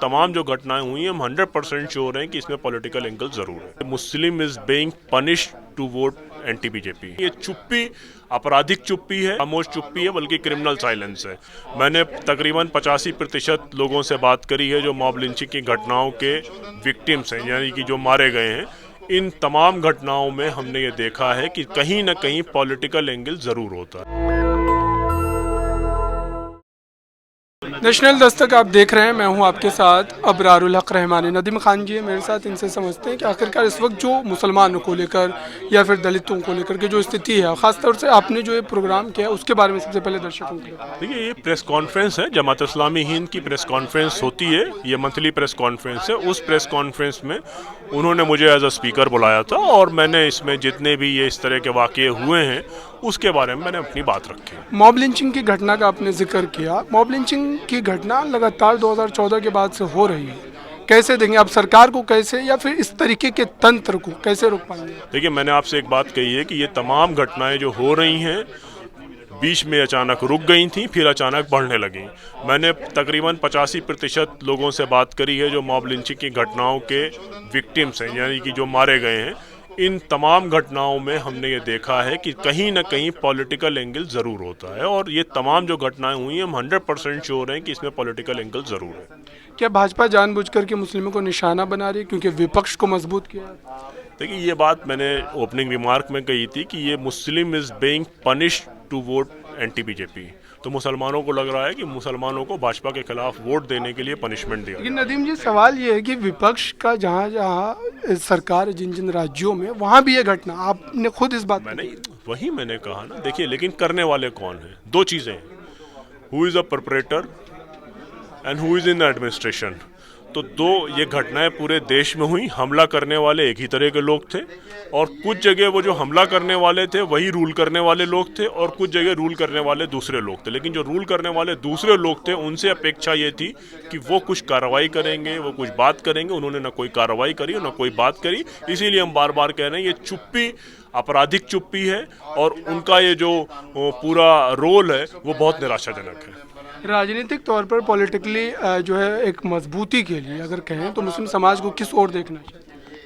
तमाम जो घटनाएं हुई हैं हम 100% श्योर हैं कि इसमें पॉलिटिकल एंगल जरूर है। Muslim is being punished to vote anti BJP. ये चुप्पी आपराधिक चुप्पी है, खामोश चुप्पी है, बल्कि क्रिमिनल साइलेंस है। मैंने तकरीबन 85% लोगों से बात करी है जो मॉब लिंचिंग की घटनाओं के विक्टिम्स हैं, यानी कि जो मारे गए हैं। इन तमाम घटनाओं में हमने ये देखा है कि कहीं न कहीं पॉलिटिकल एंगल जरूर होता है। नेशनल दस्तक आप देख रहे हैं, मैं हूं आपके साथ अबरारुल हक रहमानी। नदीम खान जी है मेरे साथ। इनसे समझते हैं कि आखिरकार इस वक्त जो मुसलमानों को लेकर या फिर दलितों को लेकर के जो स्थिति है, ख़ासतौर से आपने जो ये प्रोग्राम किया है उसके बारे में सबसे पहले दर्शकों को बताएं। देखिए, ये प्रेस कॉन्फ्रेंस है, जमात इस्लामी हिंद की प्रेस कॉन्फ्रेंस होती है। ये मंथली प्रेस कॉन्फ्रेंस है। उस प्रेस कॉन्फ्रेंस में उन्होंने मुझे एज अ स्पीकर बुलाया था और मैंने इसमें जितने भी ये इस तरह के वाक़ये हुए हैं उसके बारे में मैंने अपनी बात रखी। मॉब लिंचिंग की घटना का आपने जिक्र किया। मॉब लिंचिंग की घटना लगातार 2014 के बाद से हो रही है। कैसे देंगे आप सरकार को, कैसे या फिर इस तरीके के तंत्र को कैसे रोक पाएंगे? देखिए, मैंने आपसे एक बात कही है कि ये तमाम घटनाएं जो हो रही हैं बीच में अचानक रुक गई थी, फिर अचानक बढ़ने लगी। मैंने तकरीबन 85% लोगों से बात करी है जो मॉब लिंचिंग की घटनाओं के विक्टिम्स हैं, यानी कि जो मारे गए हैं। इन तमाम घटनाओं में हमने ये देखा है कि कहीं न कहीं पॉलिटिकल एंगल ज़रूर होता है, और ये तमाम जो घटनाएं हुई हैं हम 100% श्योर हैं कि इसमें पॉलिटिकल एंगल ज़रूर है। क्या भाजपा जानबूझकर के मुस्लिमों को निशाना बना रही है क्योंकि विपक्ष को मजबूत किया है? देखिए, ये बात मैंने ओपनिंग रिमार्क में कही थी कि ये Muslim is being punished to vote anti BJP. तो मुसलमानों को लग रहा है कि मुसलमानों को भाजपा के खिलाफ वोट देने के लिए पनिशमेंट दिया। लेकिन नदीम जी, सवाल ये है कि विपक्ष का जहाँ जहाँ सरकार जिन जिन राज्यों में, वहाँ भी ये घटना, आपने खुद इस बात मैंने कहा ना। देखिए, लेकिन करने वाले कौन हैं? दो चीज़ें हैं, who is a perpetrator and who is in the administration. तो दो ये घटनाएं पूरे देश में हुई। हमला करने वाले एक ही तरह के लोग थे, और कुछ जगह वो जो हमला करने वाले थे वही रूल करने वाले लोग थे, और कुछ जगह रूल करने वाले दूसरे लोग थे। लेकिन जो रूल करने वाले दूसरे लोग थे उनसे अपेक्षा ये थी कि वो कुछ कार्रवाई करेंगे, वो कुछ बात करेंगे। उन्होंने ना कोई कार्रवाई करी और ना कोई बात करी। इसीलिए हम बार बार कह रहे हैं ये चुप्पी आपराधिक चुप्पी है, और उनका ये जो पूरा रोल है वो बहुत निराशाजनक है। राजनीतिक तौर पर पॉलिटिकली जो है एक मजबूती के लिए अगर कहें तो मुस्लिम समाज को किस ओर देखना चाहिए?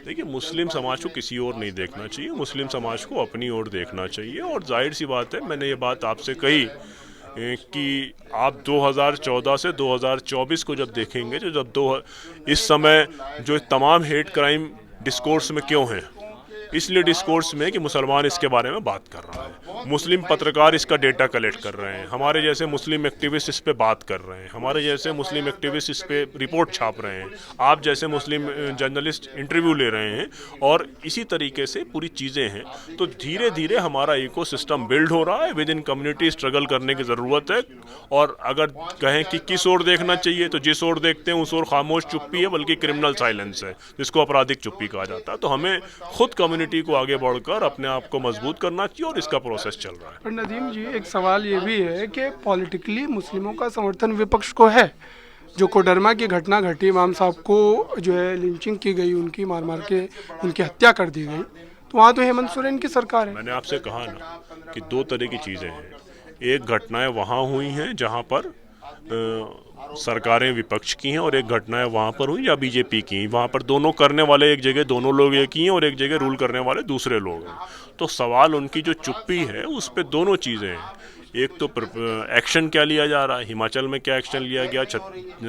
देखिए, मुस्लिम समाज को किसी और नहीं देखना चाहिए, मुस्लिम समाज को अपनी ओर देखना चाहिए। और जाहिर सी बात है, मैंने ये बात आपसे कही कि आप 2014 से 2024 को जब देखेंगे, जो इस समय जो तमाम हेट क्राइम डिस्कोर्स में क्यों हैं, इसलिए डिस्कोर्स में कि मुसलमान इसके बारे में बात कर रहा है, मुस्लिम पत्रकार इसका डेटा कलेक्ट कर रहे हैं, हमारे जैसे मुस्लिम एक्टिविस्ट इस पे बात कर रहे हैं, हमारे जैसे मुस्लिम एक्टिविस्ट इस पे रिपोर्ट छाप रहे हैं, आप जैसे मुस्लिम जर्नलिस्ट इंटरव्यू ले रहे हैं, और इसी तरीके से पूरी चीज़ें हैं। तो धीरे धीरे हमारा इकोसिस्टम बिल्ड हो रहा है। विद इन कम्युनिटी स्ट्रगल करने की ज़रूरत है। और अगर कहें कि किस ओर देखना चाहिए, तो जिस ओर देखते हैं उस ओर खामोश चुप्पी है, बल्कि क्रिमिनल साइलेंस है, जिसको आपराधिक चुप्पी कहा जाता है। तो हमें खुद कम्युनिटी को आगे बढ़कर अपने आप को मजबूत करना चाहिए, और इसका प्रोसेस चल रहा है। पर नदीम जी, एक सवाल ये भी है कि पॉलिटिकली मुस्लिमों का समर्थन विपक्ष को है। जो कोडरमा की घटना घटी, इमाम साहब को जो है लिंचिंग की गई, उनकी मार मार के उनकी हत्या कर दी गई, तो वहाँ तो हेमंत सोरेन की सरकार है। मैंने आपसे कहा ना कि दो तरह की चीज़ें हैं। एक घटनाएं वहाँ हुई हैं जहाँ पर सरकारें विपक्ष की हैं, और एक घटनाएं वहाँ पर हुई या बीजेपी की। वहाँ पर दोनों करने वाले एक जगह दोनों लोग एक ही हैं, और एक जगह रूल करने वाले दूसरे लोग हैं। तो सवाल उनकी जो चुप्पी है उस पर दोनों चीज़ें हैं। एक तो एक्शन क्या लिया जा रहा है, हिमाचल में क्या एक्शन लिया गया,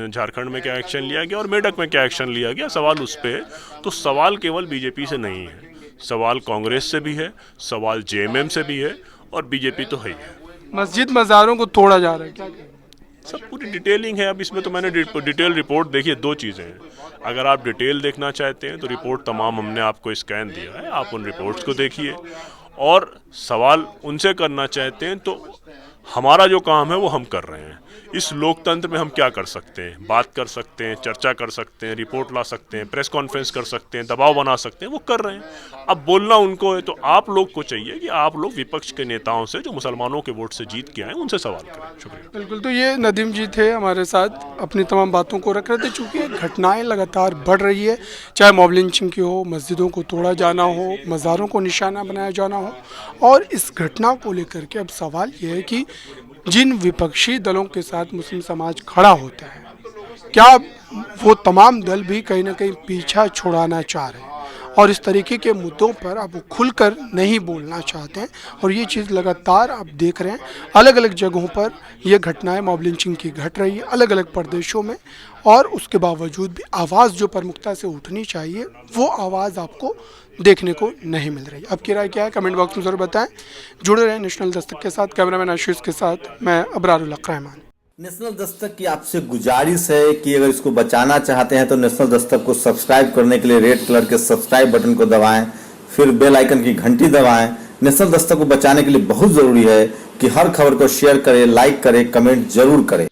झारखंड में क्या एक्शन लिया गया, और मेडक में क्या एक्शन लिया गया, सवाल उस पर है। तो सवाल केवल बीजेपी से नहीं है, सवाल कांग्रेस से भी है, सवाल जेएमएम से भी है, और बीजेपी तो है ही है। मस्जिद मज़ारों को तोड़ा जा रहा है, क्या कहें? सब पूरी डिटेलिंग है। अब इसमें तो मैंने डिटेल रिपोर्ट देखी। दो चीज़ें हैं, अगर आप डिटेल देखना चाहते हैं तो रिपोर्ट तमाम हमने आपको स्कैन दिया है, आप उन रिपोर्ट्स को देखिए। और सवाल उनसे करना चाहते हैं तो हमारा जो काम है वो हम कर रहे हैं। इस लोकतंत्र में हम क्या कर सकते हैं? बात कर सकते हैं, चर्चा कर सकते हैं, रिपोर्ट ला सकते हैं, प्रेस कॉन्फ्रेंस कर सकते हैं, दबाव बना सकते हैं, वो कर रहे हैं। अब बोलना उनको है, तो आप लोग को चाहिए कि आप लोग विपक्ष के नेताओं से जो मुसलमानों के वोट से जीत के आए उनसे सवाल करें। शुक्रिया। बिल्कुल। तो ये नदीम जी थे हमारे साथ, अपनी तमाम बातों को रख रहे थे। चूँकि घटनाएं लगातार बढ़ रही है, चाहे मॉब लिंचिंग की हो, मस्जिदों को तोड़ा जाना हो, मज़ारों को निशाना बनाया जाना हो, और इस घटना को लेकर के अब सवाल ये है कि जिन विपक्षी दलों के साथ मुस्लिम समाज खड़ा होता है, क्या वो तमाम दल भी कहीं ना कहीं पीछा छुड़ाना चाह रहे हैं और इस तरीके के मुद्दों पर अब वो खुलकर नहीं बोलना चाहते हैं। और ये चीज़ लगातार आप देख रहे हैं, अलग अलग जगहों पर ये घटनाएं मॉब लिंचिंग की घट रही है, अलग अलग प्रदेशों में। और उसके बावजूद भी आवाज़ जो प्रमुखता से उठनी चाहिए वो आवाज़ आपको देखने को नहीं मिल रही। आपकी राय क्या है, कमेंट बॉक्स में ज़रूर बताएं। जुड़े रहें नेशनल दस्तक के साथ। कैमरामैन आशीष के साथ मैं अबरारुल हक रहमान। नेशनल दस्तक की आपसे गुजारिश है कि अगर इसको बचाना चाहते हैं तो नेशनल दस्तक को सब्सक्राइब करने के लिए रेड कलर के सब्सक्राइब बटन को दबाएं, फिर बेल आइकन की घंटी दबाएं। नेशनल दस्तक को बचाने के लिए बहुत जरूरी है कि हर खबर को शेयर करें, लाइक करें, कमेंट जरूर करें।